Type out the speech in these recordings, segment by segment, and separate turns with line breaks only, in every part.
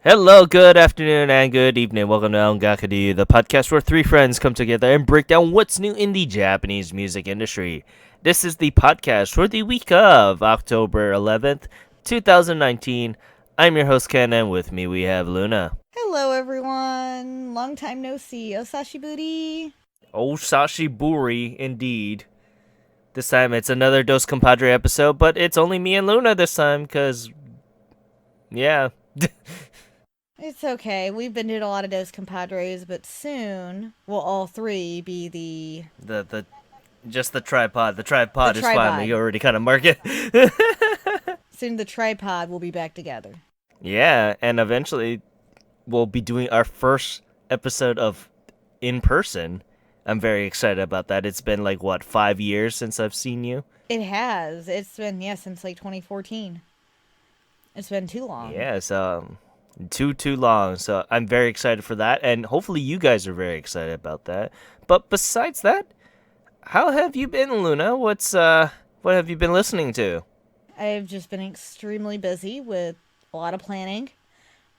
Hello, good afternoon, and good evening. Welcome to Ongakadu, the podcast where three friends come together and break down what's new in the Japanese music industry. This is the podcast for the week of October 11th, 2019. I'm your host, Ken, and with me we have Luna.
Hello, everyone. Long time no see. Osashiburi.
Oh, Sashiburi, indeed. This time it's another Dos Compadre episode, but it's only me and Luna this time, because, yeah.
It's okay. We've been doing a lot of Dos Compadres, but soon we'll all three be
the Just the tripod. The tripod is
tripod.
fine. We already kind of mark it.
Soon the tripod will be back together.
Yeah, and eventually we'll be doing our first episode of in person. I'm very excited about that. It's been like, what, 5 years since I've seen you?
It has. It's been, since like 2014. It's been too long.
Yes, too long. So I'm very excited for that, and hopefully you guys are very excited about that. But besides that, how have you been, Luna? What have you been listening to?
I've just been extremely busy with a lot of planning.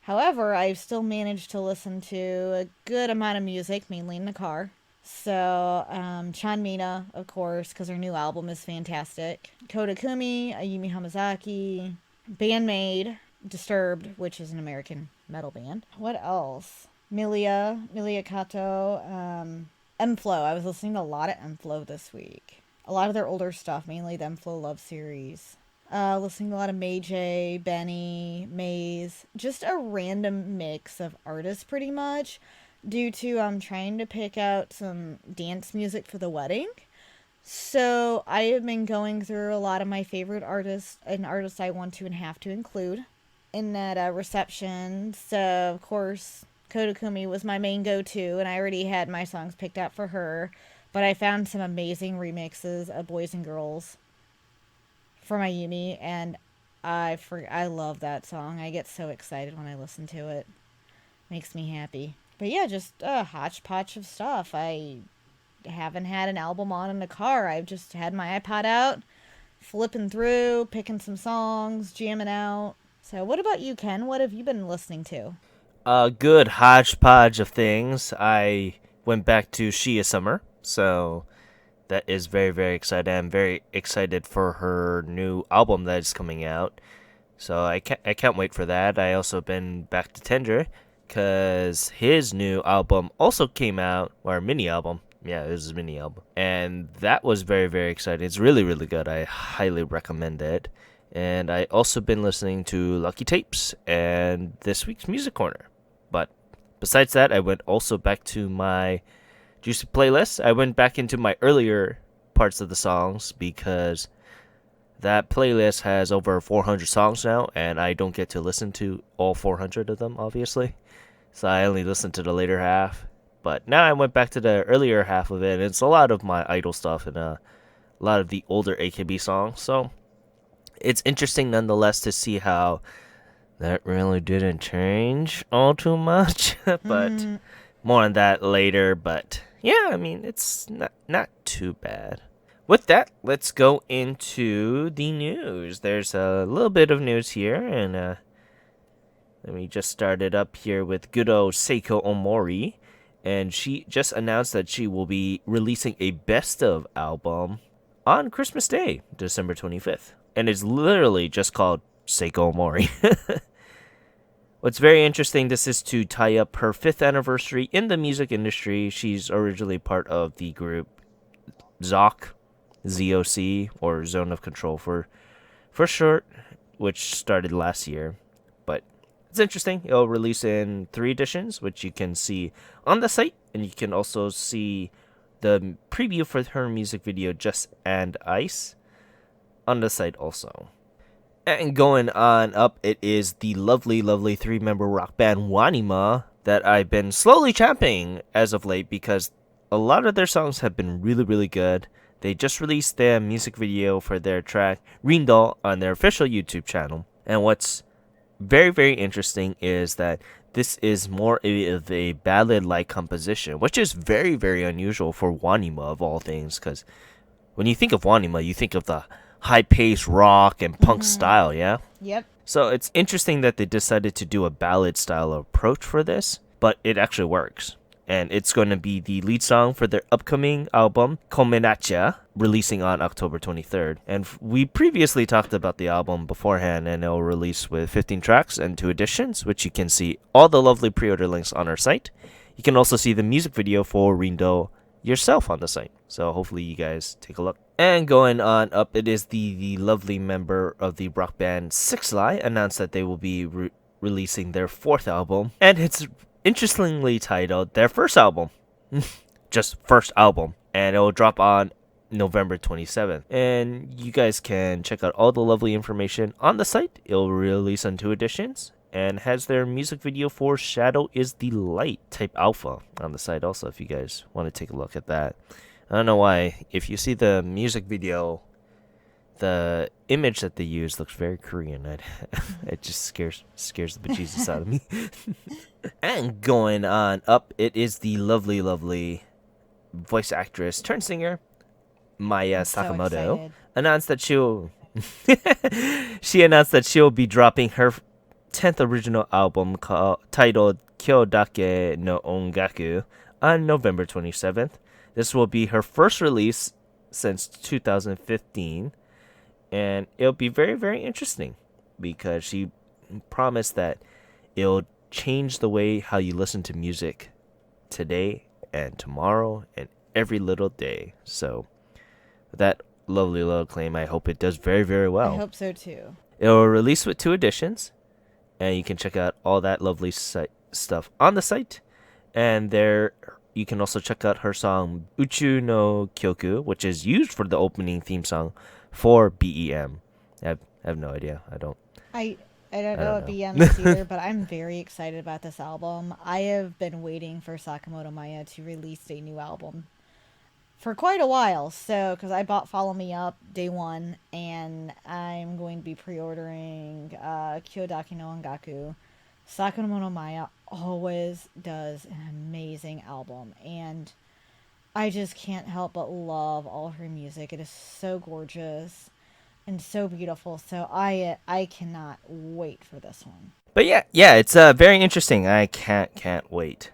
However, I've still managed to listen to a good amount of music, mainly in the car. So, Chanmina, of course, because her new album is fantastic. Kodakumi, Ayumi Hamazaki, Bandmade, Disturbed, which is an American metal band. What else? Milia Kato, M-Flow. I was listening to a lot of M-Flow this week. A lot of their older stuff, mainly the M-Flow Love series. Listening to a lot of May J, Benny, Maze. Just a random mix of artists, pretty much, due to trying to pick out some dance music for the wedding. So I have been going through a lot of my favorite artists and artists I want to and have to include in that reception. So, of course, Kodakumi was my main go-to, and I already had my songs picked out for her. But I found some amazing remixes of Boys and Girls for Mayumi, and I love that song. I get so excited when I listen to it. Makes me happy. But yeah, just a hodgepodge of stuff. I haven't had an album on in the car. I've just had my iPod out, flipping through, picking some songs, jamming out. So what about you, Ken? What have you been listening to?
A good hodgepodge of things. I went back to Shia Summer, so that is very, very exciting. I'm very excited for her new album that is coming out. So I can't wait for that. I also been back to Tendra because his new album also came out, or mini album. Yeah, it was a mini album. And that was very, very exciting. It's really, really good. I highly recommend it. And I also been listening to Lucky Tapes and this week's Music Corner. But besides that, I went also back to my Juicy playlist. I went back into my earlier parts of the songs because that playlist has over 400 songs now, and I don't get to listen to all 400 of them, obviously. So I only listened to the later half. But now I went back to the earlier half of it, and it's a lot of my idol stuff and a lot of the older AKB songs. So it's interesting nonetheless to see how that really didn't change all too much. But more on that later. But yeah, I mean, it's not too bad. With that, let's go into the news. There's a little bit of news here, and let me just start it up here with good old Seiko Omori. And she just announced that she will be releasing a best of album on Christmas Day, December 25th. And it's literally just called Seiko Omori. What's very interesting, this is to tie up her 5th anniversary in the music industry. She's originally part of the group ZOC, or Zone of Control for short, which started last year. But it's interesting. It'll release in 3 editions, which you can see on the site. And you can also see the preview for her music video, Just and Ice, on the site also. And going on up, it is the lovely, lovely 3-member rock band Wanima that I've been slowly championing as of late because a lot of their songs have been really, really good. They just released their music video for their track Rindo on their official YouTube channel. And what's very, very interesting is that this is more of a ballad-like composition, which is very, very unusual for Wanima of all things, because when you think of Wanima, you think of the high-paced rock and punk style, yeah?
Yep.
So it's interesting that they decided to do a ballad style approach for this, but it actually works. And it's going to be the lead song for their upcoming album, Komenacha, releasing on October 23rd. And we previously talked about the album beforehand, and it'll release with 15 tracks and 2 editions, which you can see all the lovely pre-order links on our site. You can also see the music video for Rindo yourself on the site. So hopefully you guys take a look. And going on up, it is the lovely member of the rock band Six Lie announced that they will be releasing their 4th album. And it's interestingly titled their first album. Just first album. And it will drop on November 27th. And you guys can check out all the lovely information on the site. It will release on 2 editions. And has their music video for Shadow is the Light Type Alpha on the site also, if you guys want to take a look at that. I don't know why. If you see the music video, the image that they use looks very Korean. It just scares the bejesus out of me. And going on up, it is the lovely voice actress turned singer, Maya Sakamoto, announced that she announced that she'll be dropping her 10th original album titled Kyodake no Ongaku on November 27th. This will be her first release since 2015, and it'll be very, very interesting because she promised that it'll change the way how you listen to music today and tomorrow and every little day. So with that lovely little claim, I hope it does very, very well.
I hope so too.
It will release with 2 editions, and you can check out all that lovely stuff on the site. And there you can also check out her song Uchu no Kyoku, which is used for the opening theme song for BEM. I have no idea. I don't
know what BM is either, but I'm very excited about this album. I have been waiting for Sakamoto Maya to release a new album for quite a while. So, because I bought Follow Me Up day 1, and I'm going to be pre-ordering Kyodaki no Ongaku. Sakamoto Maya always does an amazing album, and I just can't help but love all her music. It is so gorgeous and so beautiful. So I cannot wait for this one.
But yeah, it's very interesting. I can't wait.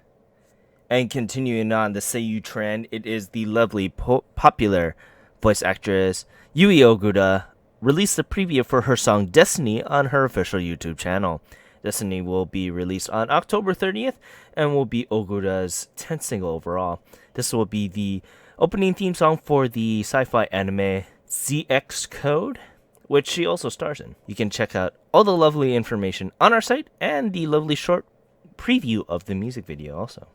And continuing on the Seiyu trend, it is the lovely popular voice actress Yui Ogura released a preview for her song Destiny on her official YouTube channel. Destiny will be released on October 30th and will be Ogura's 10th single overall. This will be the opening theme song for the sci-fi anime ZX Code, which she also stars in. You can check out all the lovely information on our site and the lovely short preview of the music video also.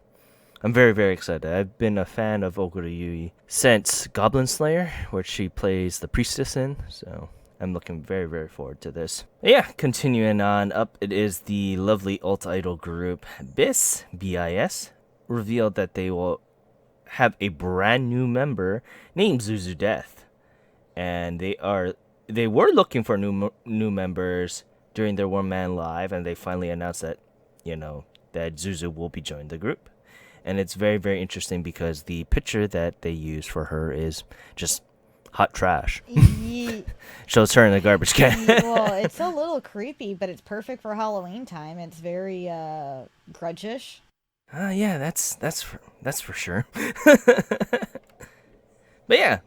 I'm very, very excited. I've been a fan of Ogura Yui since Goblin Slayer, where she plays the priestess in, so I'm looking very, very forward to this. Yeah, continuing on up, it is the lovely alt-idol group BIS, B-I-S, revealed that they will have a brand new member named Zuzu Death. And they were looking for new members during their One Man Live, and they finally announced that, that Zuzu will be joining the group. And it's very, very interesting because the picture that they use for her is just hot trash. Shows her in the garbage can.
Well, it's a little creepy, but it's perfect for Halloween time. It's very grudgish.
Yeah, that's for sure. But yeah,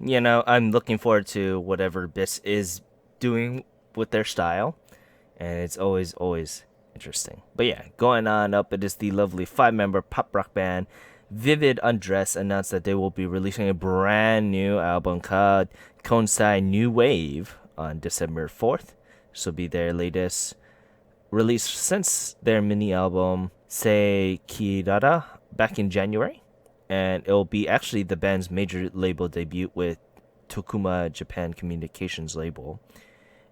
I'm looking forward to whatever BIS is doing with their style, and it's always interesting. But yeah, going on up, it is the lovely 5-member pop rock band Vivid Undress announced that they will be releasing a brand new album called Konsai New Wave on December 4th. This will be their latest release since their mini album Sei Kirara back in January. And it will be actually the band's major label debut with Tokuma Japan Communications label.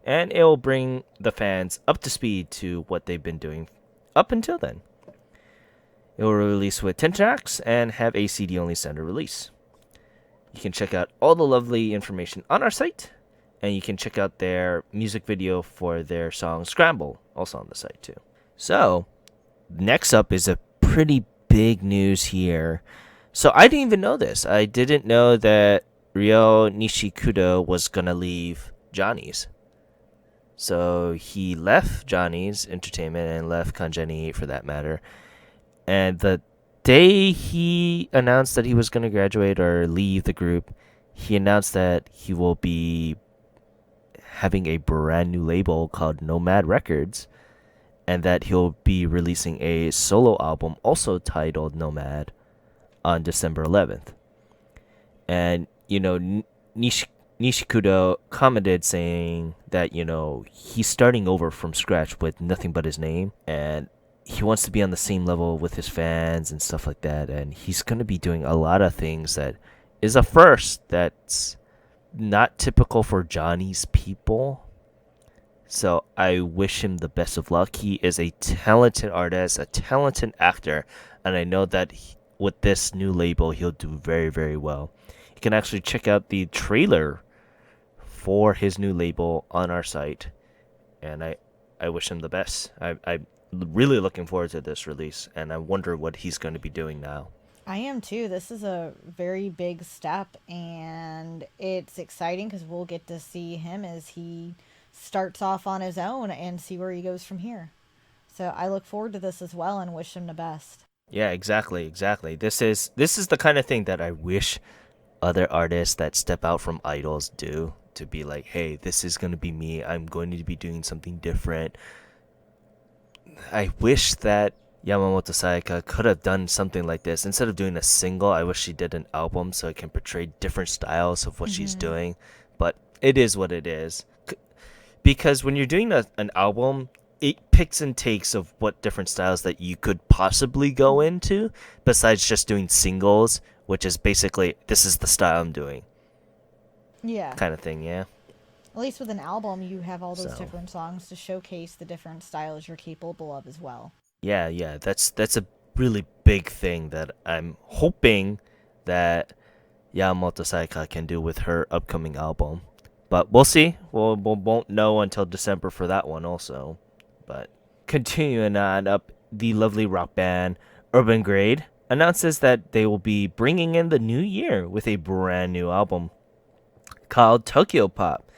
And it will bring the fans up to speed to what they've been doing up until then. It will release with 10 tracks and have a CD-only standard release. You can check out all the lovely information on our site, and you can check out their music video for their song Scramble, also on the site too. So, next up is a pretty big news here. So I didn't even know this. I didn't know that Ryo Nishikudo was going to leave Johnny's. So he left Johnny's Entertainment and left Kanjani 8 for that matter. And the day he announced that he was going to graduate or leave the group, he announced that he will be having a brand new label called Nomad Records, and that he'll be releasing a solo album also titled Nomad on December 11th. And, Nishikudo commented saying that, he's starting over from scratch with nothing but his name, and he wants to be on the same level with his fans and stuff like that. And he's going to be doing a lot of things that is a first that's not typical for Johnny's people. So I wish him the best of luck. He is a talented artist, a talented actor, and I know that with this new label, he'll do very, very well. You can actually check out the trailer for his new label on our site, and I wish him the best. I'm really looking forward to this release, and I wonder what he's going to be doing now.
I am too. This is a very big step, and it's exciting because we'll get to see him as he starts off on his own and see where he goes from here. So I look forward to this as well and wish him the best.
Yeah, exactly, exactly. This is the kind of thing that I wish other artists that step out from idols do, to be like, hey, this is going to be me. I'm going to be doing something different. I wish that Yamamoto Sayaka could have done something like this. Instead of doing a single, I wish she did an album so it can portray different styles of what she's
Mm-hmm.
doing. But it is what it is. Because when you're doing an album, it picks and takes of what different styles that you could possibly go into, besides just doing singles, which is basically, this is the style I'm doing,
Yeah.
kind of thing, yeah?
At least with an album, you have all those
So,
different songs to showcase the different styles you're capable of as well.
yeah, that's a really big thing that I'm hoping that Yamamoto Saika can do with her upcoming album. But we'll see. We won't know until December for that one also. But continuing on up, the lovely rock band Urban Grade announces that they will be bringing in the new year with a brand new album called Tokyo Pop.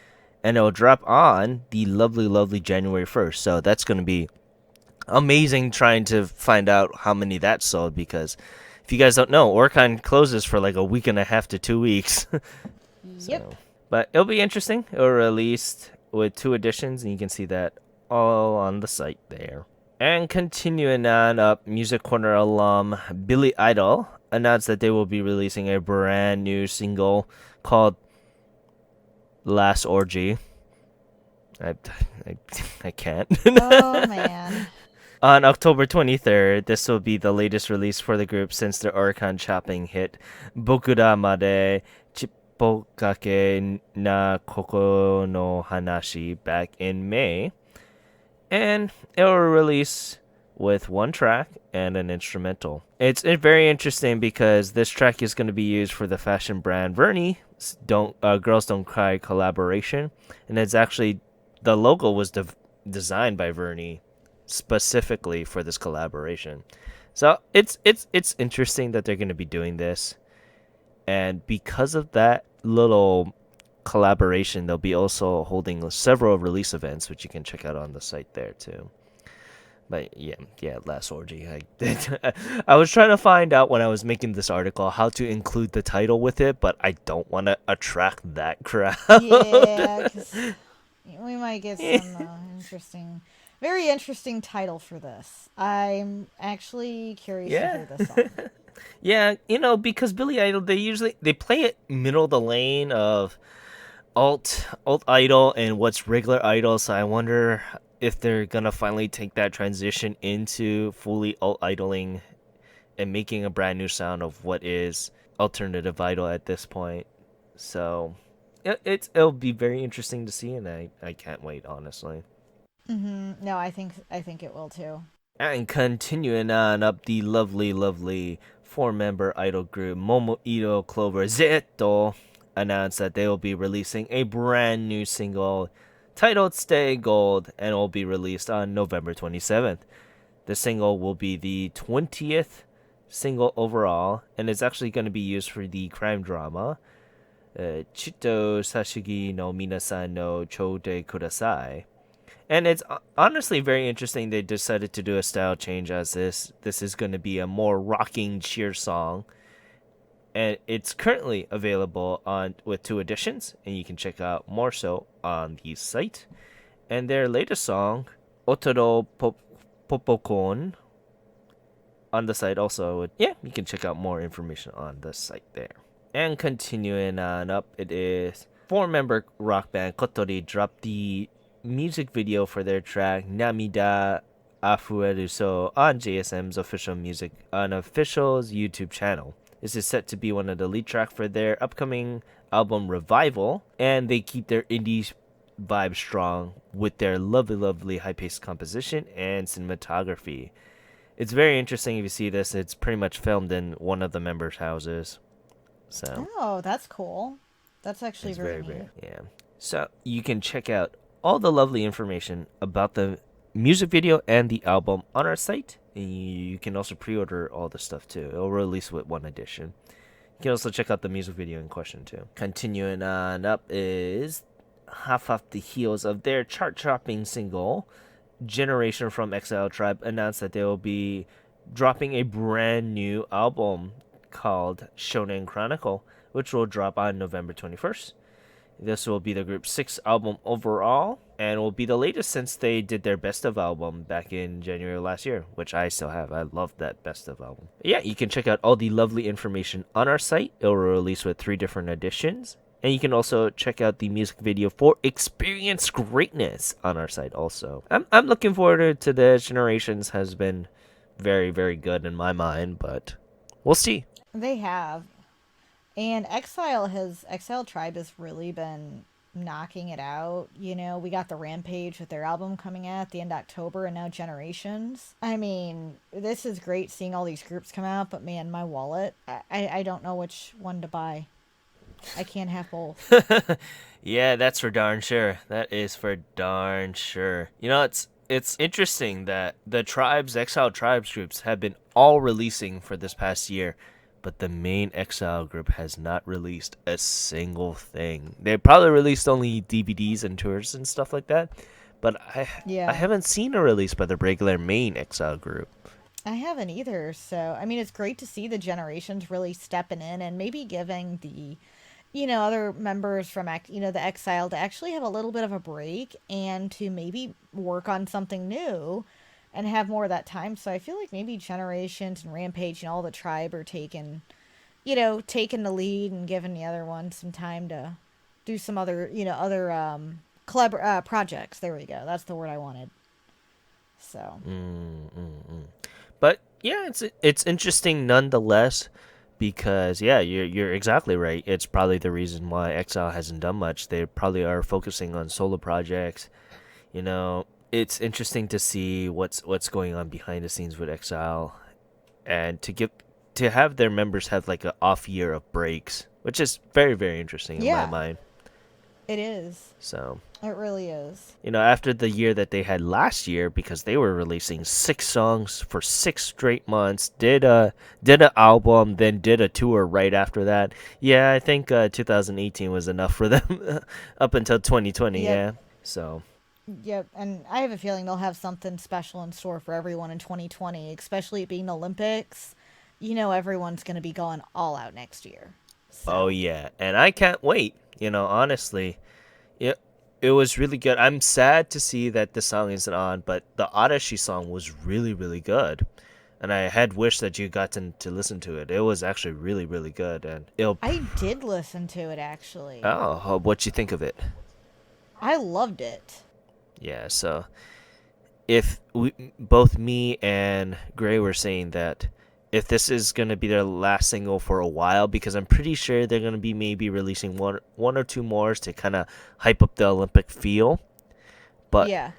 And it will drop on the lovely, lovely January 1st. So that's going to be amazing trying to find out how many that sold, because if you guys don't know, Oricon closes for like a week and a half to 2 weeks.
Yep.
So, but it'll be interesting. It'll released with 2 editions, and you can see that all on the site there. And continuing on up, Music Corner alum Billy Idol announced that they will be releasing a brand new single called Last Orgy. I, I, I can't.
Oh man.
On October 23rd, this will be the latest release for the group since their Oricon chopping hit Bokura Made Chippokake na Koko no Hanashi back in May. And it will release with one track and an instrumental. It's very interesting because this track is going to be used for the fashion brand Vernie Don't Girls Don't Cry collaboration, and it's actually, the logo was designed by Vernie specifically for this collaboration. So it's interesting that they're going to be doing this, and because of that little collaboration, they'll be also holding several release events, which you can check out on the site there too. But yeah, Last Orgy. I was trying to find out when I was making this article how to include the title with it, but I don't want to attract that crowd.
Yeah, 'cause we might get some interesting, very interesting title for this. I'm actually curious to
Yeah.
hear this song.
Yeah, because Billy Idol, they play it middle of the lane of alt idol and what's regular idol, so I wonder if they're gonna finally take that transition into fully alt idling and making a brand new sound of what is alternative idol at this point. So it'll be very interesting to see, and I can't wait, honestly.
No, I think it will too.
And continuing on up, the lovely, lovely four-member idol group Momoiro Clover Zeto announced that they will be releasing a brand new single titled Stay Gold, and will be released on November 27th. The single will be the 20th single overall, and it's actually going to be used for the crime drama Chito Sashigi no Minasan no Chode Kudasai. And it's honestly very interesting they decided to do a style change as this is going to be a more rocking cheer song, and it's currently available on with two editions, and you can check out more so on the site. And their latest song, Otoro Popokon, on the site also. Yeah, you can check out more information on the site there. And continuing on up, it is four-member rock band Kotori dropped the music video for their track Namida Afueru So on JSM's official's YouTube channel. This is set to be one of the lead track for their upcoming album Revival, and they keep their indie vibe strong with their lovely high-paced composition and cinematography. It's very interesting if you see this. It's pretty much filmed in one of the members' houses. So
Oh, that's cool. That's actually
it's
very
very, very,
neat.
yeah. So you can check out all the lovely information about the music video and the album on our site. And you can also pre order all the stuff too. It'll release with one edition. You can also check out the music video in question too. Continuing on up is half off the heels of their chart topping single Generation from Exile Tribe announced that they will be dropping a brand new album called Shonen Chronicle, which will drop on November 21st. This will be the group's sixth album overall, and will be the latest since they did their Best of album back in January last year, which I still have. I love that Best of album. Yeah, you can check out all the lovely information on our site. It will release with 3 different editions. And you can also check out the music video for Experience Greatness on our site also. I'm looking forward to the Generations has been very, very good in my mind, but we'll see.
They have. And Exile Tribe has really been knocking it out. You know, we got the Rampage with their album coming out at the end of October, and now Generations. I mean, this is great seeing all these groups come out, but man, my wallet, I don't know which one to buy. I can't have both.
Yeah, that's for darn sure. That is for darn sure. It's interesting that the tribes, exile tribes groups, have been all releasing for this past year, but the main exile group has not released a single thing. They probably released only DVDs and tours and stuff like that, but I
Yeah,
haven't seen a release by the regular main exile group.
I haven't either. So, I mean, it's great to see the Generations really stepping in and maybe giving the other members from the exile to actually have a little bit of a break and to maybe work on something new and have more of that time. So I feel like maybe Generations and Rampage and all the tribe are taking the lead and giving the other one some time to do some other clever projects. There we go. That's the word I wanted. So,
But yeah, it's interesting nonetheless because yeah, you're exactly right. It's probably the reason why Exile hasn't done much. They probably are focusing on solo projects. It's interesting to see what's going on behind the scenes with Exile, and to have their members have like an off year of breaks, which is very very interesting in my
yeah,
mind.
it is.
So
It really is.
after the year that they had last year, because they were releasing 6 songs for 6 straight months, did an album, then did a tour right after that. Yeah, I think 2018 was enough for them up until 2020.
Yep.
Yeah, so
Yep, and I have a feeling they'll have something special in store for everyone in 2020, especially it being the Olympics. Everyone's going to be going all out next year.
oh
So,
yeah, and I can't wait. Honestly, it was really good. I'm sad to see that the song isn't on, but the Arashi song was really really good. And I had wished that you got to listen to it. It was actually really, really good, and it'll.
I did listen to it actually.
Oh, what you think of it?
I loved it.
Yeah. So if both me and Gray were saying that if this is gonna be their last single for a while, because I'm pretty sure they're gonna be maybe releasing one or two more to kind of hype up the Olympic feel. But
Yeah.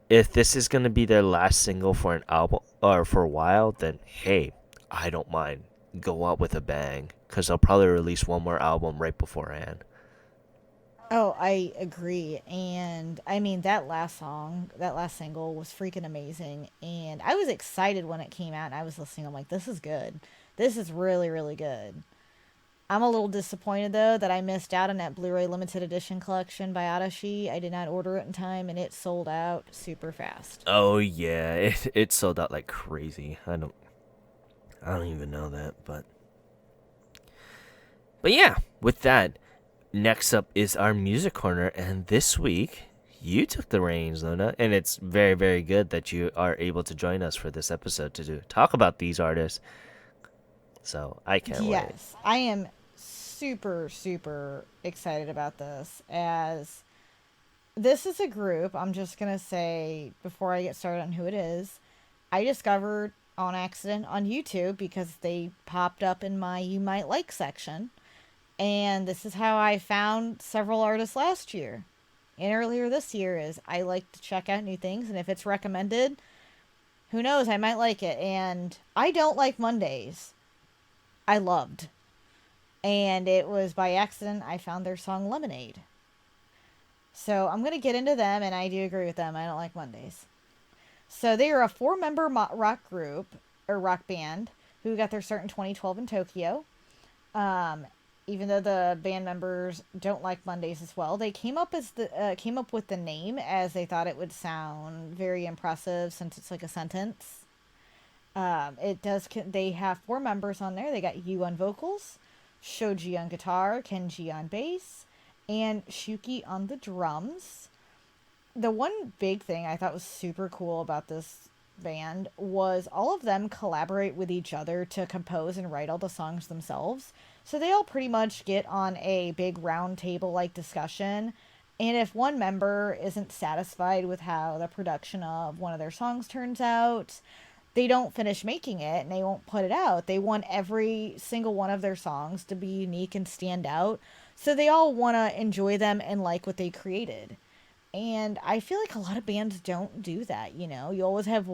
if this is gonna be their last single for an album or for a while, then hey, I don't mind. Go out with a bang, because they'll probably release one more album right beforehand.
Oh, I agree. And I mean, that last single was freaking amazing. And I was excited when it came out and I was listening. I'm like, this is good. This is really, really good. I'm a little disappointed though that I missed out on that Blu-ray limited edition collection by Adachi. I did not order it in time and it sold out super fast.
Oh yeah, it sold out like crazy. I don't even know that, but yeah. With that, next up is our music corner, and this week you took the reins, Luna, and it's very very good that you are able to join us for this episode talk about these artists. So I can't wait.
Yes, I am super super excited about this as this is a group. I'm just going to say before I get started on who it is, I discovered on accident on YouTube because they popped up in my you might like section. And this is how I found several artists last year and earlier this year is I like to check out new things, and if it's recommended, who knows, I might like it. And I don't like Mondays. I loved. And it was by accident I found their song Lemonade. So I'm going to get into them, and I do agree with them. I don't like Mondays. So they are a four-member rock group, or rock band, who got their start in 2012 in Tokyo. Um, Even though the band members don't like Mondays as well, they came up with the name as they thought it would sound very impressive since it's like a sentence. It does. They have four members on there. They got Yu on vocals, Shoji on guitar, Kenji on bass, and Shuki on the drums. The one big thing I thought was super cool about this band was all of them collaborate with each other to compose and write all the songs themselves. So they all pretty much get on a big round table like discussion. And if one member isn't satisfied with how the production of one of their songs turns out, they don't finish making it and they won't put it out. They want every single one of their songs to be unique and stand out. So they all want to enjoy them and like what they created. And I feel like a lot of bands don't do that, you know? You always have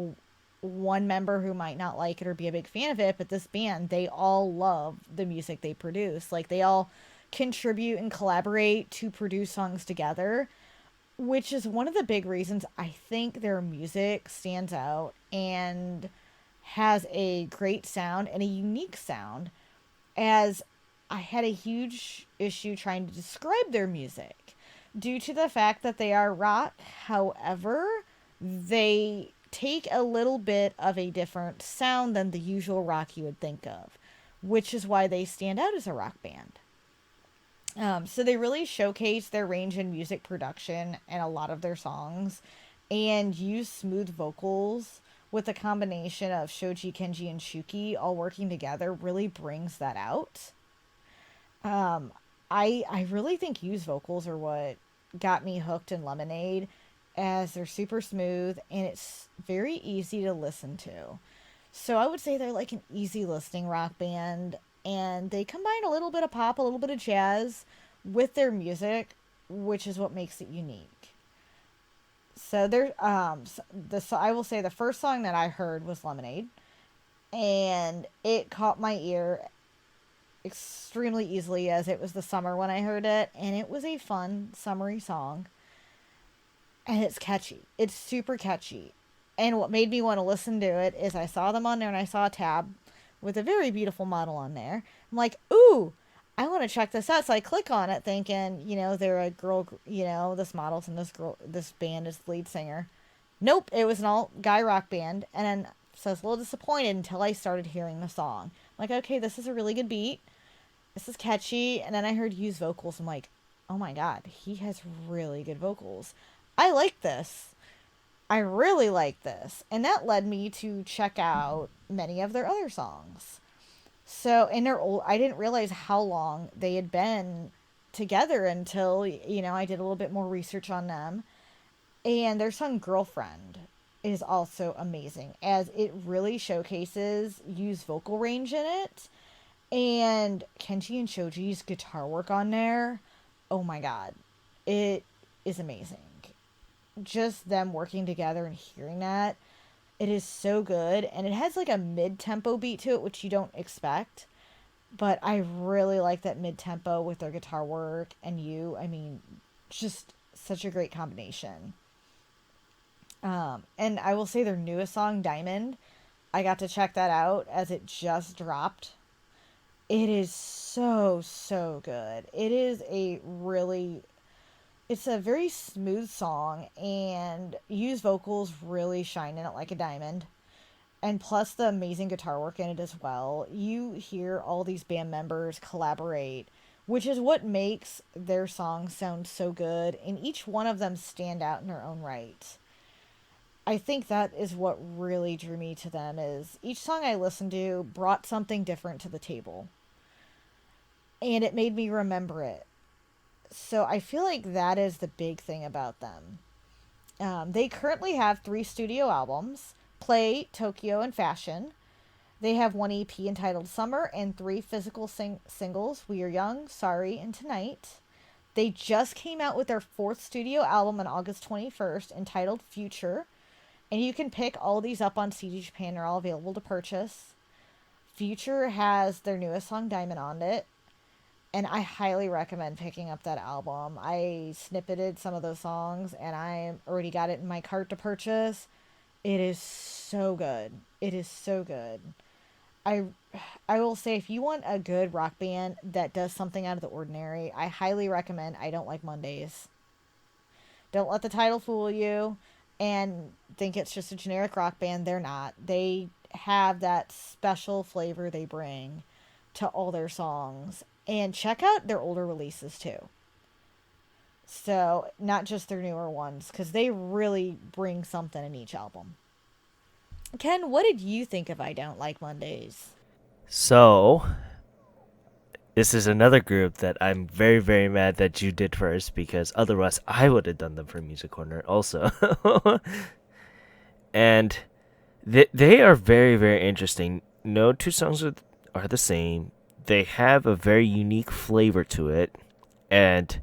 one member who might not like it or be a big fan of it, but this band, they all love the music they produce. Like, they all contribute and collaborate to produce songs together, which is one of the big reasons I think their music stands out and has a great sound and a unique sound. As I had a huge issue trying to describe their music due to the fact that they are rock. However, they take a little bit of a different sound than the usual rock you would think of, which is why they stand out as a rock band. So they really showcase their range in music production and a lot of their songs and use smooth vocals with a combination of Shoji, Kenji, and Shuki all working together really brings that out. Um, I really think used vocals are what got me hooked in Lemonade, as they're super smooth and it's very easy to listen to. So I would say they're like an easy listening rock band, and they combine a little bit of pop, a little bit of jazz with their music, which is what makes it unique. So there, I will say the first song that I heard was Lemonade, and it caught my ear extremely easily as it was the summer when I heard it, and it was a fun summery song, and it's catchy. It's super catchy. And what made me want to listen to it is I saw them on there and I saw a tab with a very beautiful model on there. I'm like, ooh, I want to check this out. So I click on it thinking, you know, they're a girl, you know, this model's and this band is the lead singer. Nope, it was an all guy rock band. And then, so I was a little disappointed until I started hearing the song. I'm like, okay, this is a really good beat. This is catchy. And then I heard used vocals. I'm like, oh my God, he has really good vocals. I like this. I really like this. And that led me to check out many of their other songs. So, and they're old. I didn't realize how long they had been together until, you know, I did a little bit more research on them. And their song Girlfriend is also amazing, as it really showcases Yu's vocal range in it. And Kenji and Shoji's guitar work on there, oh my God, it is amazing. Just them working together and hearing that, it is so good. And it has like a mid-tempo beat to it, which you don't expect, but I really like that mid-tempo with their guitar work and I mean, just such a great combination. And I will say their newest song, Diamond, I got to check that out as it just dropped. It is so, so good. It's a very smooth song, and Yu's vocals really shine in it like a diamond. And plus the amazing guitar work in it as well. You hear all these band members collaborate, which is what makes their songs sound so good, and each one of them stand out in their own right. I think that is what really drew me to them is each song I listened to brought something different to the table, and it made me remember it. So I feel like that is the big thing about them. They currently have 3 studio albums: Play, Tokyo, and Fashion. They have one EP entitled Summer and 3 physical singles: We Are Young, Sorry, and Tonight. They just came out with their 4th studio album on August 21st entitled Future. And you can pick all these up on CD Japan. They're all available to purchase. Future has their newest song, Diamond, on it. And I highly recommend picking up that album. I snippeted some of those songs and I already got it in my cart to purchase. It is so good. It is so good. I I will say if you want a good rock band that does something out of the ordinary, I highly recommend I Don't Like Mondays. Don't let the title fool you and think it's just a generic rock band. They're not. They have that special flavor they bring to all their songs. And check out their older releases too. So, not just their newer ones, because they really bring something in each album. Ken, what did you think of I Don't Like Mondays?
So, this is another group that I'm very, very mad that you did first because otherwise I would have done them for Music Corner also. And they are very, very interesting. No two songs are the same. They have a very unique flavor to it, and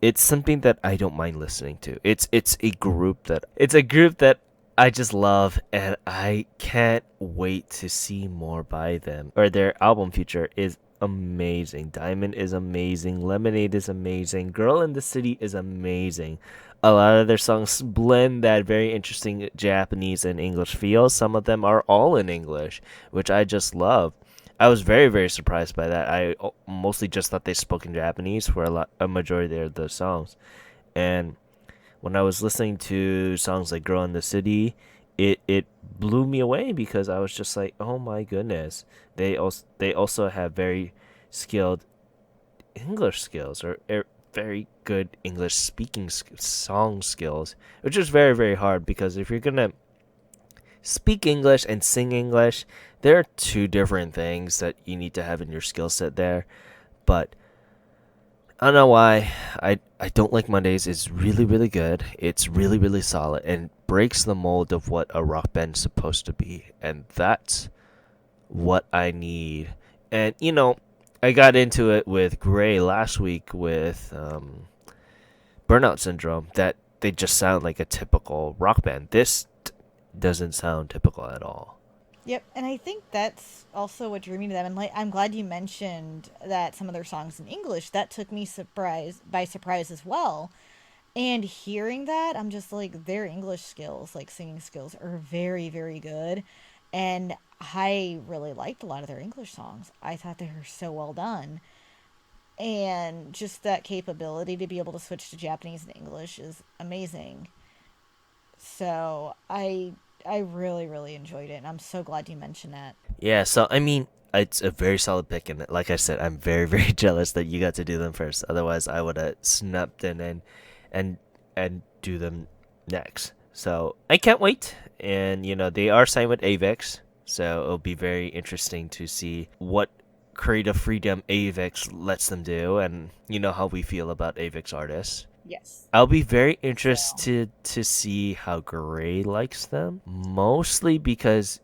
it's something that I don't mind listening to. It's a group that I just love, and I can't wait to see more by them. Or their album Future is amazing. Diamond is amazing. Lemonade is amazing. Girl in the City is amazing. A lot of their songs blend that very interesting Japanese and English feel. Some of them are all in English, which I just love. I was very, very surprised by that. I mostly just thought they spoke in Japanese for a majority of the songs. And when I was listening to songs like Girl in the City, it blew me away because I was just like, oh my goodness. They also have very skilled English skills or very good English speaking song skills, which is very, very hard because if you're gonna speak English and sing English, there are two different things that you need to have in your skill set there. But I don't know why. I don't like Mondays. It's really, really good. It's really, really solid and breaks the mold of what a rock band's supposed to be. And that's what I need. And, I got into it with Gray last week with Burnout Syndrome that they just sound like a typical rock band. This doesn't sound typical at all.
Yep, and I think that's also what drew me to them. And like, I'm glad you mentioned that some of their songs in English. That took me surprise as well. And hearing that, I'm just like, their English skills, like singing skills, are very, very good. And I really liked a lot of their English songs. I thought they were so well done. And just that capability to be able to switch to Japanese and English is amazing. So I really, really enjoyed it. And I'm so glad you mentioned that.
Yeah, so I mean, it's a very solid pick, and like I said, I'm very, very jealous that you got to do them first. Otherwise, I would have snapped in and and do them next. So I can't wait, and they are signed with Avex, so it'll be very interesting to see what creative freedom Avex lets them do, and how we feel about Avex artists.
Yes.
I'll be very
So,
interested to see how Gray likes them, mostly because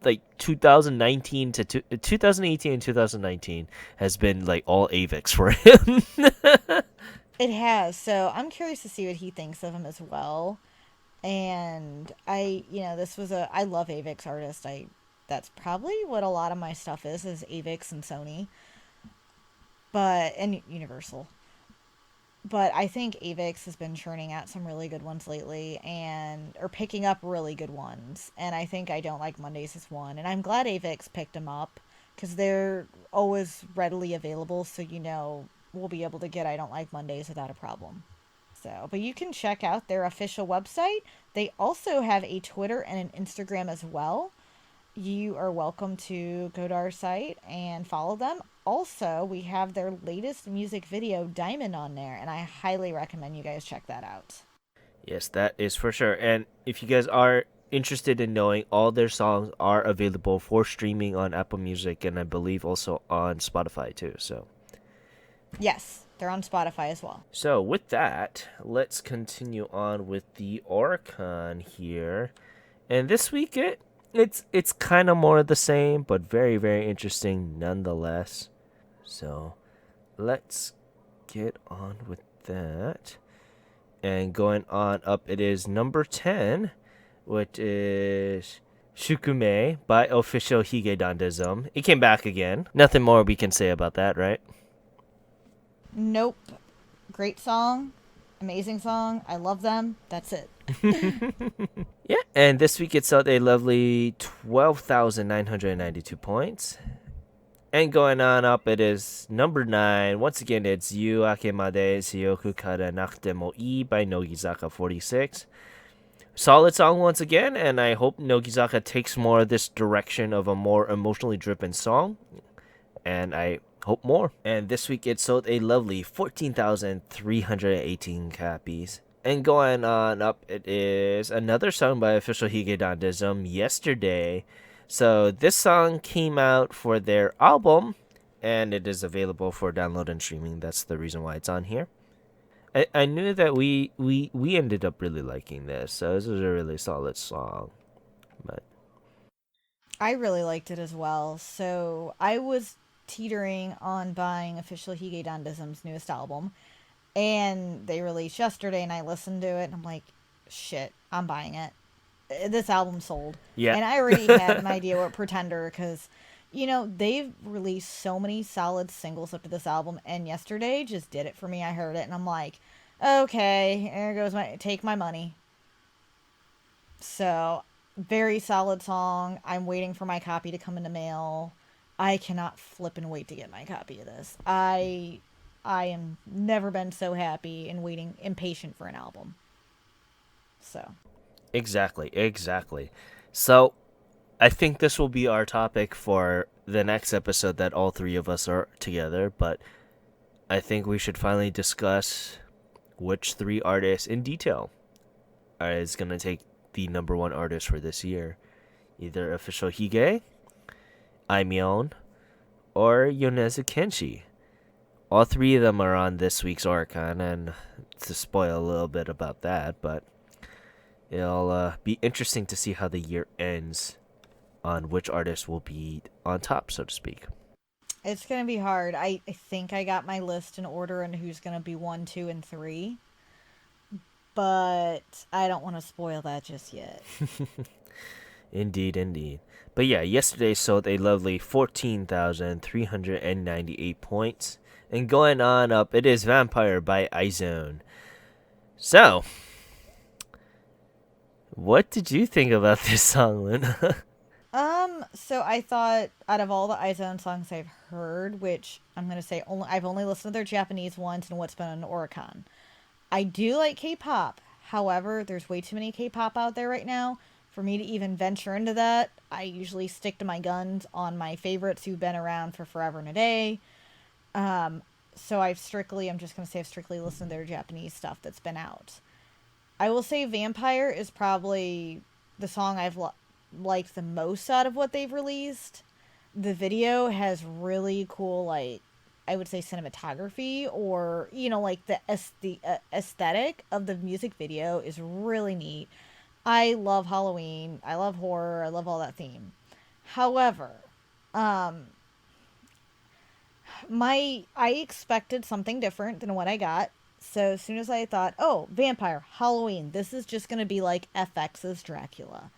like 2019 to 2018 and 2019 has been like all Avix for him.
it has. So I'm curious to see what he thinks of him as well. And I love Avix artists. That's probably what a lot of my stuff is Avix and Sony, and Universal. But I think Avix has been churning out some really good ones lately and or picking up really good ones. And I think I Don't Like Mondays is one. And I'm glad Avix picked him up because they're always readily available. So, we'll be able to get I Don't Like Mondays without a problem. So, but you can check out their official website. They also have a Twitter and an Instagram as well. You are welcome to go to our site and follow them. Also, we have their latest music video, Diamond, on there, and I highly recommend you guys check that out.
Yes, that is for sure. And if you guys are interested in knowing, all their songs are available for streaming on Apple Music and I believe also on Spotify too.
Yes, they're on Spotify as well.
So with that, let's continue on with the Oricon here. And this week it's kind of more of the same, but very very interesting nonetheless. So let's get on with that. And going on up, it is number 10, which is Shukume by Official Higedandism. It came back again. Nothing more we can say about that, right?
Nope. Great song. Amazing song. I love them. That's it.
Yeah, and this week it sold a lovely 12,992 points. And going on up, it is number 9. Once again, it's Yu Akemade Sioku Kara Nakutemo I by Nogizaka46. Solid song once again, and I hope Nogizaka takes more of this direction of a more emotionally driven song. And I hope more. And this week it sold a lovely 14,318 copies. And going on up, it is another song by Official Higedandism, Yesterday. So this song came out for their album, and it is available for download and streaming. That's the reason why it's on here. I knew that we ended up really liking this, so this is a really solid song. But
I really liked it as well. So I was teetering on buying Official Higedandism's newest album, and they released yesterday, and I listened to it, and I'm like, shit, I'm buying it. This album sold.
yeah,
And I already had an idea what Pretender, because, they've released so many solid singles up to this album, and yesterday just did it for me. I heard it, and I'm like, okay, there goes take my money. So, very solid song. I'm waiting for my copy to come in the mail. I cannot flip and wait to get my copy of this. I am never been so happy and waiting impatient for an album. So,
exactly. So I think this will be our topic for the next episode that all three of us are together, but I think we should finally discuss which 3 artists in detail is going to take the number 1 artist for this year. Either Official Hige, Aimyon, or Yonezu Kenshi. All 3 of them are on this week's Oricon, and to spoil a little bit about that, but it'll be interesting to see how the year ends on which artist will be on top, so to speak.
it's going to be hard. I think I got my list in order and who's going to be 1, 2, and 3. But I don't want to spoil that just yet.
Indeed. But yeah, yesterday sold a lovely 14,398 points. And going on up, it is Vampire by Izone. So, what did you think about this song, Luna?
So I thought out of all the Izone songs I've heard, which I'm gonna say I've only listened to their Japanese ones and what's been on Oricon. I do like K-pop. However, there's way too many K-pop out there right now for me to even venture into that. I usually stick to my guns on my favorites who've been around for forever and a day. So I'm just gonna say I've strictly listened to their Japanese stuff that's been out. I will say Vampire is probably the song I've liked the most out of what they've released. The video has really cool, like, I would say cinematography, or, like the aesthetic of the music video is really neat. I love Halloween. I love horror. I love all that theme. However, I expected something different than what I got. So as soon as I thought, oh, vampire, Halloween, this is just going to be like FX's Dracula.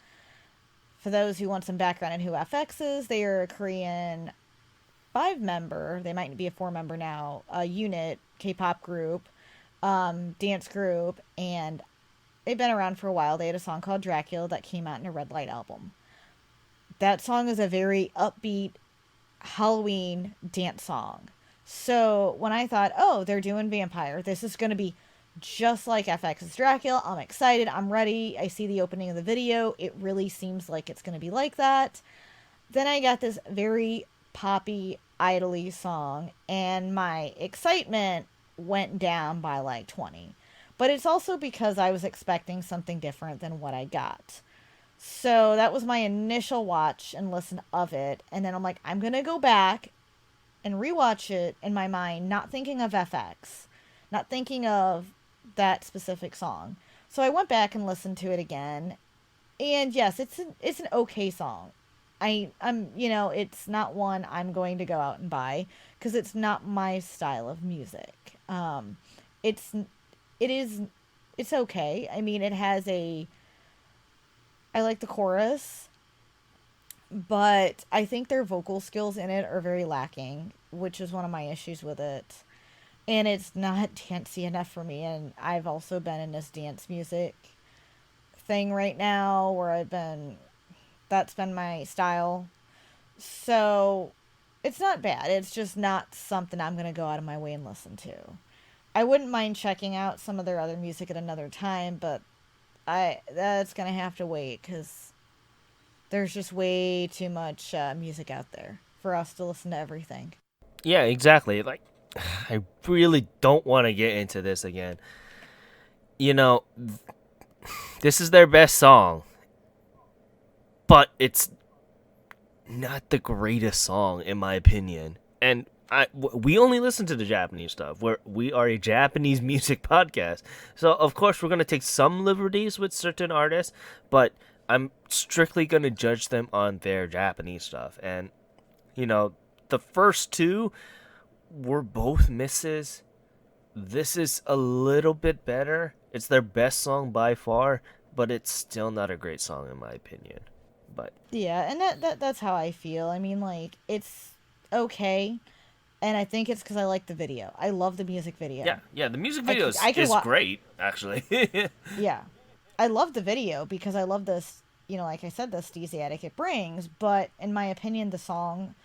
For those who want some background on who FX is, they are a Korean 5-member, they might be a 4-member now, unit, K-pop group, dance group, and they've been around for a while. They had a song called Dracula that came out in a Red Light album. That song is a very upbeat, Halloween dance song. So when I thought, oh, they're doing vampire, this is going to be just like FX's Dracula. I'm excited. I'm ready. I see the opening of the video. It really seems like it's going to be like that. Then I got this very poppy, idly song, and my excitement went down by like 20. But it's also because I was expecting something different than what I got. So that was my initial watch and listen of it. And then I'm like, I'm going to go back and rewatch it in my mind, not thinking of FX, not thinking of that specific song. So I went back and listened to it again. And yes, it's an okay song. I'm it's not one I'm going to go out and buy because it's not my style of music. It's it is it's okay. I mean, it has a I like the chorus, but I think their vocal skills in it are very lacking, which is one of my issues with it. And it's not dancey enough for me. And I've also been in this dance music thing right now where that's been my style. So it's not bad. It's just not something I'm going to go out of my way and listen to. I wouldn't mind checking out some of their other music at another time, but that's going to have to wait because there's just way too much music out there for us to listen to everything.
Yeah, exactly. Like, I really don't want to get into this again. You know, this is their best song, but it's not the greatest song in my opinion. And we only listen to the Japanese stuff. We are a Japanese music podcast, so of course we're gonna take some liberties with certain artists, but I'm strictly gonna judge them on their Japanese stuff. And you know, the first two were both misses. This is a little bit better. It's their best song by far, but it's still not a great song in my opinion. But
Yeah, and that's how I feel. I mean, like it's okay, and I think it's because I like the video. I love the music video.
yeah, the music video
I could
is
watch.
great actually.
Yeah, I love the video because I love this. Like I said, the steesiatic it brings. But in my opinion, the song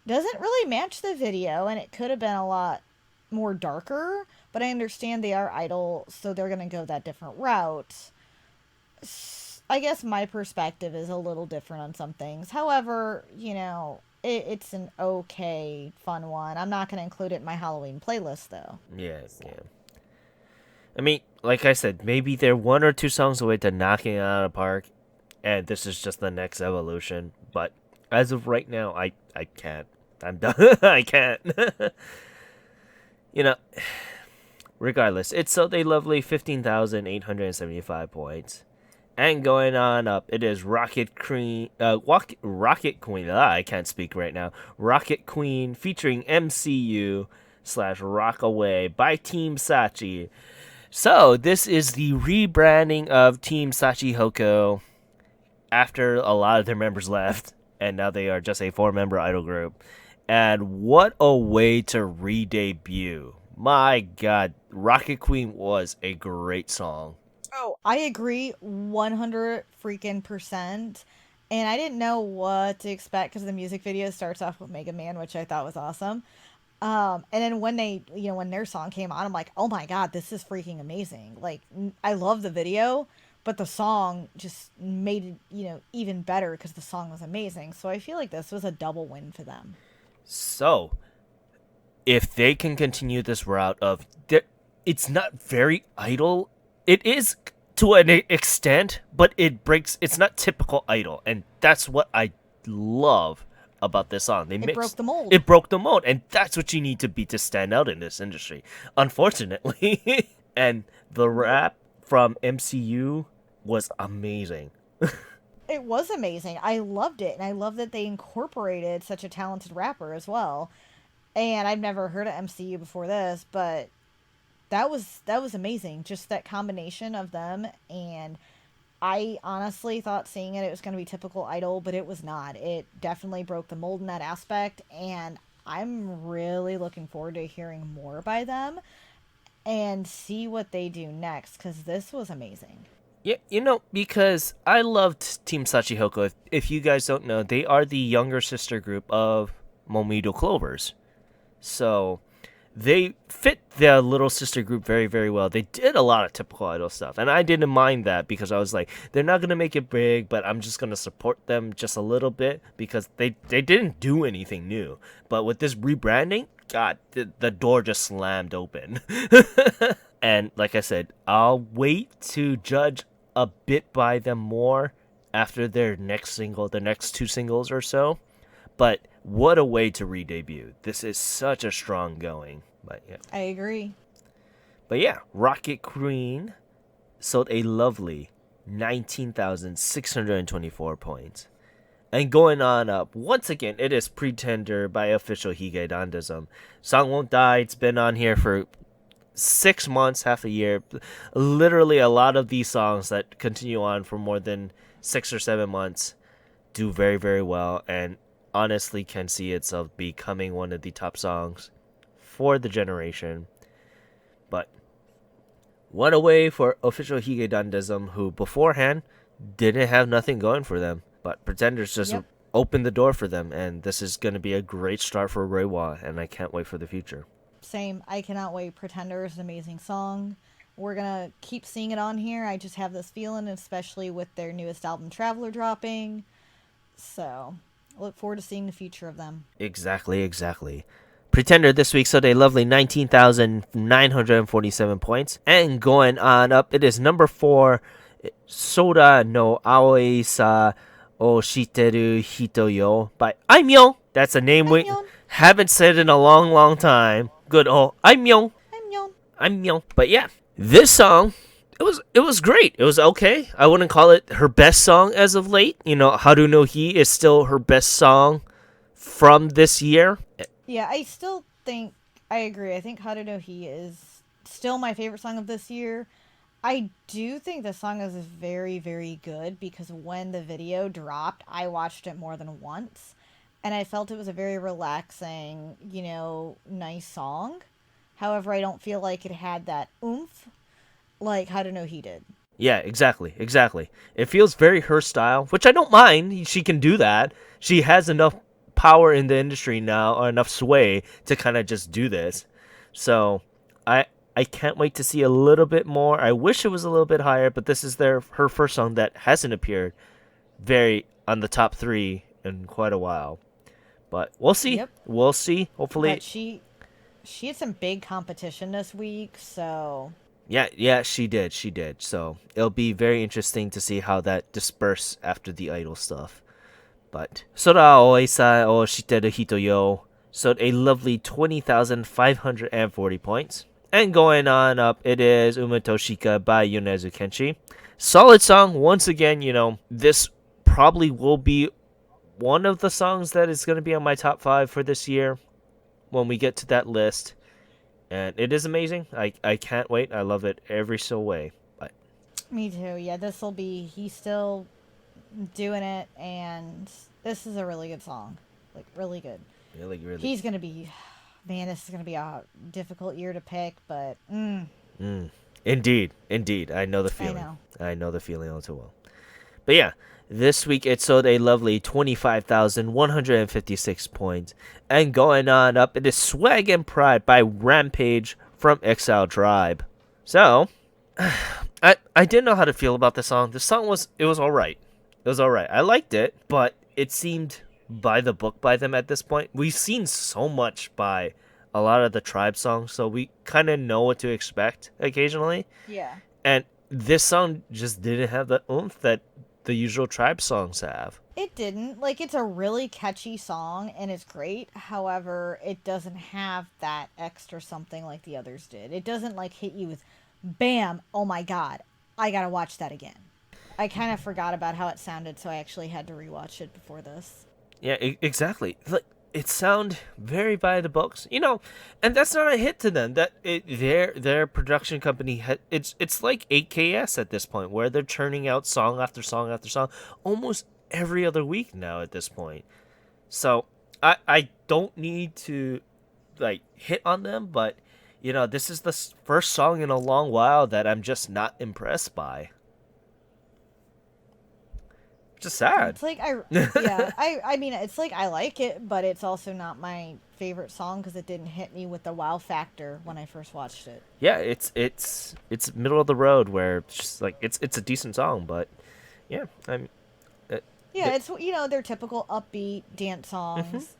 doesn't really match the video, and it could have been a lot more darker. But I understand they are idol, so they're gonna go that different route. I guess my perspective is a little different on some things. However, it's an okay, fun one. I'm not going to include it in my Halloween playlist, though.
Yeah, yeah. I mean, like I said, maybe they're one or two songs away to knocking it out of the park, and this is just the next evolution. But as of right now, I can't. I'm done. I can't. you know, regardless, it's So They Lovely, 15,875 points. And going on up, it is Rocket Queen. Rocket Queen. I can't speak right now. Rocket Queen featuring MCU / Rockaway by Team Sachi. So this is the rebranding of Team Sachi Hoko after a lot of their members left, and now they are just a 4-member idol group. And what a way to re-debut! My God, Rocket Queen was a great song.
Oh, I agree 100 freaking percent. And I didn't know what to expect because the music video starts off with Mega Man, which I thought was awesome. And then when their song came on, I'm like, oh my God, this is freaking amazing. Like, I love the video, but the song just made it, even better because the song was amazing. So I feel like this was a double win for them.
So, if they can continue this route of, it's not very idol. It is to an extent, but it's not typical idol, and that's what I love about this song.
It broke the mold.
It broke the mold, and that's what you need to be to stand out in this industry. Unfortunately, and the rap from MCU was amazing.
It was amazing. I loved it, and I love that they incorporated such a talented rapper as well. And I've never heard of MCU before this, but that was amazing. Just that combination of them, and I honestly thought seeing it was going to be typical idol, but it was not. It definitely broke the mold in that aspect, and I'm really looking forward to hearing more by them and see what they do next because this was amazing.
Yeah, because I loved Team Sachihoko. If you guys don't know, they are the younger sister group of Momido Clovers. So they fit their little sister group very, very well. They did a lot of typical idol stuff, and I didn't mind that because I was like, they're not gonna make it big, but I'm just gonna support them just a little bit because they didn't do anything new. But with this rebranding, God, the door just slammed open. And like I said, I'll wait to judge a bit by them more after their next single, the next two singles or so. But what a way to re-debut. This is such a strong going. But yeah.
I agree.
But yeah, Rocket Queen sold a lovely 19,624 points. And going on up, once again, it is Pretender by official Hige Dandism. Song Won't Die, it's been on here for 6 months, half a year. Literally a lot of these songs that continue on for more than 6 or 7 months do very, very well, and honestly can see itself becoming one of the top songs for the generation. But what a way for official Hige Dandism, who beforehand didn't have nothing going for them. But Pretenders just opened the door for them, and this is going to be a great start for Reiwa, and I can't wait for the future.
Same. I cannot wait. Pretender is an amazing song. We're going to keep seeing it on here. I just have this feeling, especially with their newest album, Traveler, dropping. So, I look forward to seeing the future of them.
Exactly. Pretender this week sold a lovely 19,947 points. And going on up, it is number 4, Soda no Aoi sa o Shiteru Hito Yo by Aimyon. That's a name we haven't said in a long, long time. Good old Aimyon. But yeah, this song, it was great. It was okay. I wouldn't call it her best song as of late. You know, Haru no Hi is still her best song from this year.
Yeah, I still think, I agree. I think Haru no Hi is still my favorite song of this year. I do think the song is very, very good because when the video dropped, I watched it more than once. And I felt it was a very relaxing, nice song. However, I don't feel like it had that oomph like How to Know He did.
Yeah, exactly. It feels very her style, which I don't mind. She can do that. She has enough power in the industry now, or enough sway to kind of just do this. So I can't wait to see a little bit more. I wish it was a little bit higher, but this is her first song that hasn't appeared very on the top 3 in quite a while. But we'll see.
Yep.
We'll see. Hopefully.
But she had some big competition this week, so...
Yeah, she did. So it'll be very interesting to see how that disperses after the idol stuff. But Sora Oisa o Shiteru Hito Yo sold a lovely 20,540 points. And going on up, it is Umetoshika by Yonezu Kenshi. Solid song. Once again, this probably will be one of the songs that is going to be on my top 5 for this year when we get to that list. And it is amazing. I can't wait. I love it every single way. But
me too. Yeah, he's still doing it, and this is a really good song. Like, really good.
Really.
He's going to be... Man, this is going to be a difficult year to pick, but...
Indeed. I know the feeling. I know the feeling all too well. But yeah, this week it sold a lovely 25,156 points. And going on up, it is Swag and Pride by Rampage from Exile Tribe. So, I didn't know how to feel about this song. This song was alright. I liked it, but it seemed by the book by them at this point. We've seen so much by a lot of the Tribe songs, so we kind of know what to expect occasionally.
Yeah.
And this song just didn't have the oomph that the usual Tribe songs have.
It didn't. Like, it's a really catchy song, and it's great. However, it doesn't have that extra something like the others did. It doesn't, hit you with, bam, oh my god, I gotta watch that again. I kind of forgot about how it sounded, so I actually had to rewatch it before this.
Yeah, exactly. It sound very by the books, and that's not a hit to them. Their production company it's like 8KS at this point, where they're churning out song after song after song, almost every other week now at this point. So I don't need to hit on them, but this is the first song in a long while that I'm just not impressed by. just sad.
It's like yeah, I mean it's like I like it, but it's also not my favorite song because it didn't hit me with the wow factor when I first watched it.
Yeah, it's middle of the road where it's just like it's a decent song, but yeah, I'm uh,
Yeah,
th-
it's their typical upbeat dance
mhm.
songs.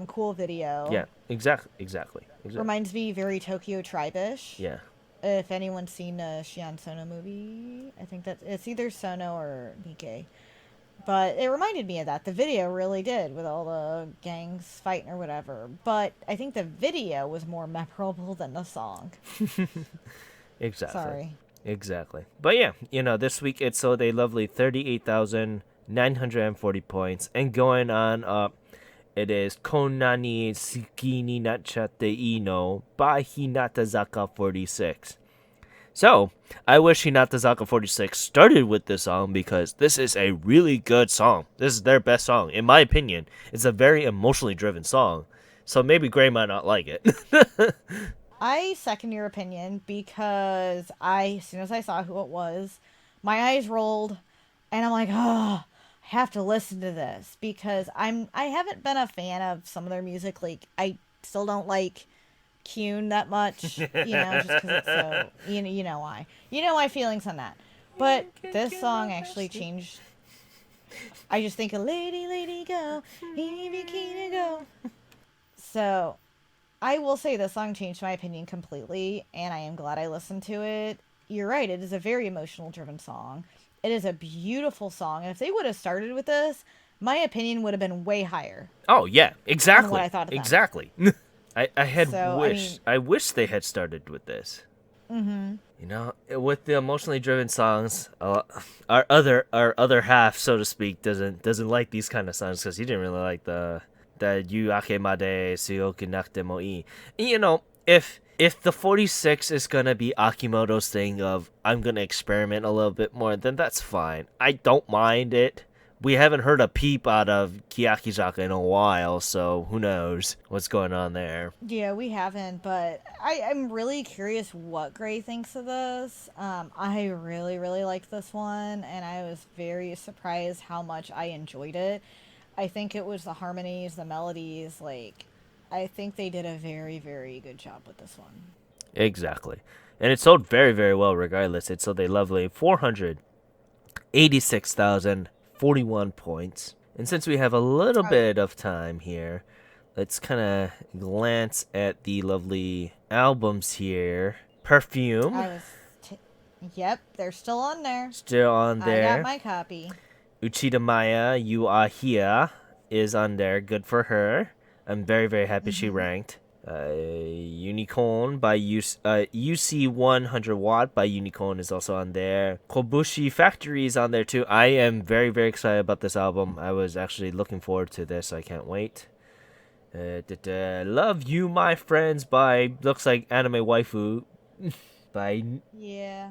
Cool video.
Yeah, exactly.
Reminds me very Tokyo Tribe-ish.
Yeah.
If anyone's seen the Shion Sono movie, I think that it's either Sono or Nikkei. But it reminded me of that. The video really did, with all the gangs fighting or whatever. But I think the video was more memorable than the song.
Exactly.
Sorry.
Exactly. But yeah, this week it sold a lovely 38,940 points. And going on up, it is Konani Suki ni Nachate Ino by Hinatazaka46. So, I wish Hinatazaka46 started with this song because this is a really good song. This is their best song, in my opinion. It's a very emotionally driven song. So maybe Gray might not like it.
I second your opinion because as soon as I saw who it was, my eyes rolled, and I'm like, oh, I have to listen to this because I haven't been a fan of some of their music. Like I still don't like Kyun that much, just because it's so you know why my feelings on that. But this song actually changed. I just think of lady, lady, go, bikini go. So I will say this song changed my opinion completely, and I am glad I listened to it. You're right, it is a very emotional driven song. It is a beautiful song, and if they would have started with this, my opinion would have been way higher
Oh yeah,
on what
exactly.
I thought of them.
Exactly. I had
So, I mean,
I wish they had started with this. With the emotionally driven songs, our other half, so to speak, doesn't like these kind of songs because he didn't really like the Yu Akemade Suyoku Nakute Mo Ii. If the 46 is gonna be Akimoto's thing of I'm gonna experiment a little bit more, then that's fine. I don't mind it. We haven't heard a peep out of Kiyakizaka in a while, so who knows what's going on there.
yeah, we haven't, but I'm really curious what Gray thinks of this. I really, really liked this one, and I was very surprised how much I enjoyed it. I think it was the harmonies, the melodies, like, I think they did a very, very good job with this one.
Exactly. And it sold very, very well regardless. It sold a lovely 486,041 points. And since we have a little
I,
bit of time here, let's kind of glance at the lovely albums here. Perfume,
I was, yep, they're still on there.
still on
I got
there.
my copy.
Uchida Maya, You Are Here, is on there. Good for her. I'm very, very happy she
Mm-hmm.
ranked. Unicorn by UC 100 Watt by Unicorn is also on there. Kobushi Factory is on there too. I am very, very excited about this album. I was actually looking forward to this. I can't wait. Love You, My Friends by looks like Anime Waifu by
Yeah.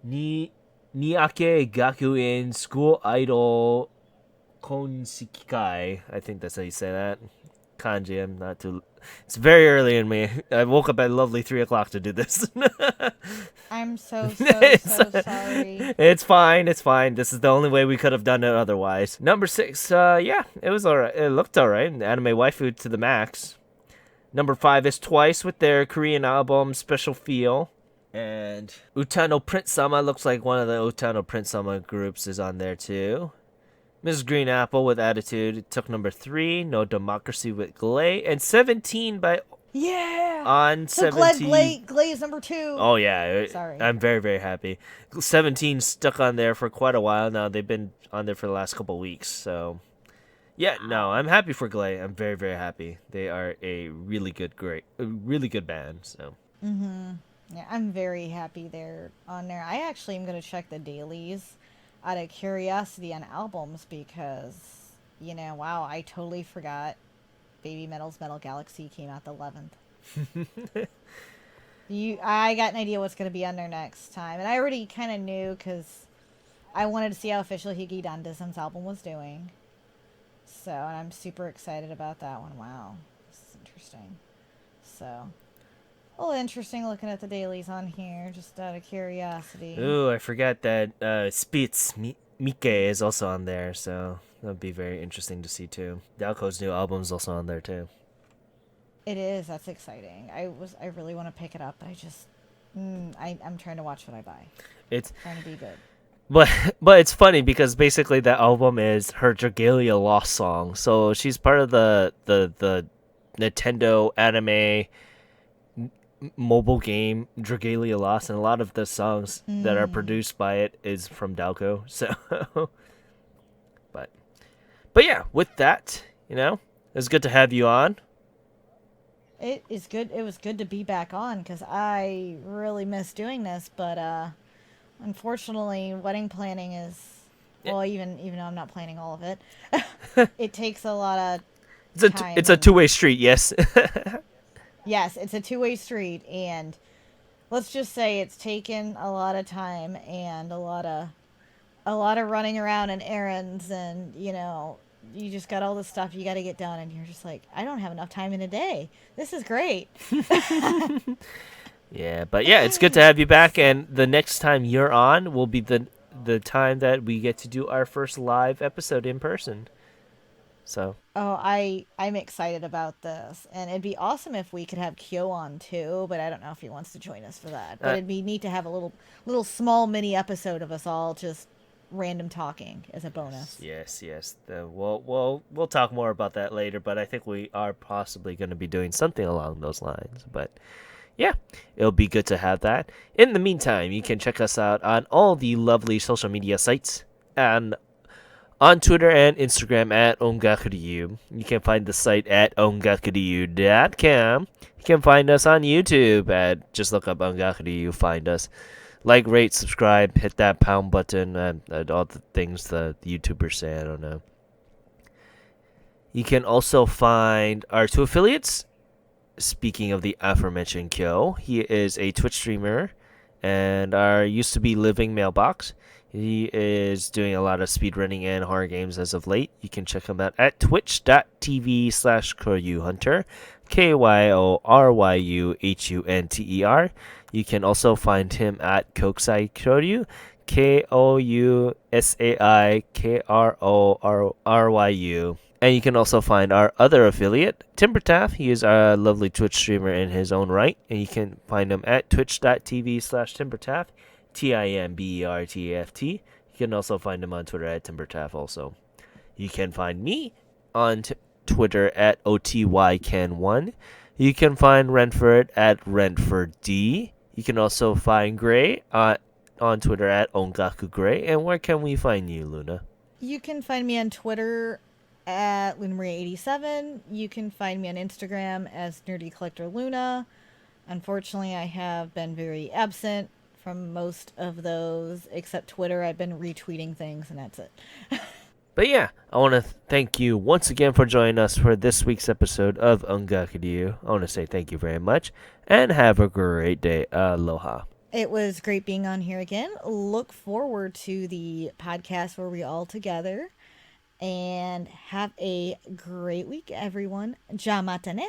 Ni Niake Gakuen School Idol Konsikikai. I think that's how you say that. Kanji, I'm not too. It's very early in me. I woke up at lovely 3 o'clock to do this.
I'm so, so,
it's,
so sorry.
it's fine. It's fine. This is the only way we could have done it otherwise. Number 6. Yeah, it was alright. It looked alright. Anime waifu to the max. Number 5 is Twice with their Korean album Special Feel. And Utano Prince Sama looks like one of the Utano Prince Sama groups is on there too. Mrs. Green Apple with Attitude took number 3. No Democracy with Glay. And 17 by
Yeah.
on
So glad
17.
Glaze number 2.
Oh yeah,
Sorry.
I'm very, very happy. 17 stuck on there for quite a while now. They've been on there for the last couple weeks. So yeah, no, I'm happy for Glay. I'm very, very happy. They are a really good band. So
Mm-hmm. Yeah, I'm very happy they're on there. I actually am going to check the dailies out of curiosity on albums because, wow, I totally forgot Baby Metal's Metal Galaxy came out the 11th. I got an idea what's going to be on there next time. And I already kind of knew because I wanted to see how official Higi Dandasen's album was doing. So, and I'm super excited about that one. Wow, this is interesting. So, a little interesting looking at the dailies on here, just out of curiosity.
ooh, I forgot that Mike is also on there, so that'd be very interesting to see too. Dalco's new album is also on there too.
It is. That's exciting. I really want to pick it up, but I'm trying to watch what I buy.
It's
Trying to be good.
but but it's funny because basically that album is her Dragalia Lost song. So she's part of the Nintendo anime mobile game Dragalia Lost, and a lot of the songs that are
Mm.
produced by it is from Dalco. So, but but yeah, with that, it's good to have you on.
It is good. It was good to be back on because I really miss doing this, but unfortunately, wedding planning is
Yeah.
well, even though I'm not planning all of it, it takes a lot of
It's
time
a
and
two-way street, yes.
yes, it's a two-way street, and let's just say it's taken a lot of time and a lot of running around and errands, and you just got all this stuff you got to get done, and you're just like, I don't have enough time in a day. This is great.
Yeah, but yeah, it's good to have you back,
So,
and the next time you're on will be the time that we get to do our first live episode in person. So,
oh, I'm excited about this, and it'd be awesome if we could have Kyo on too, but I don't know if he wants to join us for that. But
uh,
it'd be neat to have a little small mini episode of us all just random talking as a bonus.
yes. We'll talk more about that later, but I think we are possibly going to be doing something along those lines. But yeah, it'll be good to have that. In the meantime, you can check us out on all the lovely social media sites and on Twitter and Instagram at ongakuryu. You can find the site at ongakuryu.com. You can find us on YouTube at just look up ongakuryu, find us. Like, rate, subscribe, hit that pound button, and all the things the YouTubers say. I don't know. You can also find our two affiliates. Speaking of the aforementioned Kyo, he is a Twitch streamer and our used to be living mailbox. He is doing a lot of speedrunning and horror games as of late. You can check him out at twitch.tv/KyoryuHunter, KYORYUHUNTER. You can also find him at Kokusai Kyoryu, KOUSAIKRORYU. And you can also find our other affiliate, Timbertaff. He is a lovely Twitch streamer in his own right. And you can find him at twitch.tv/Timbertaff, TIMBERTAFT. You can also find him on Twitter at Timbertaff also. You can find me on Twitter at OTYCan1. You can find Renford at RenfordD. You can also find Gray on Twitter at OngakuGray. And where can we find you, Luna?
You can find me on Twitter at LunaMaria87. You can find me on Instagram as Nerdy Collector Luna. Unfortunately, I have been very absent from most of those, except Twitter. I've been retweeting things, and that's it.
But yeah, I want to thank you once again for joining us for this week's episode of Ongakuryu. I want to say thank you very much, and have a great day. Aloha.
It was great being on here again. Look forward to the podcast where we all together. And have a great week, everyone. Ja mata ne.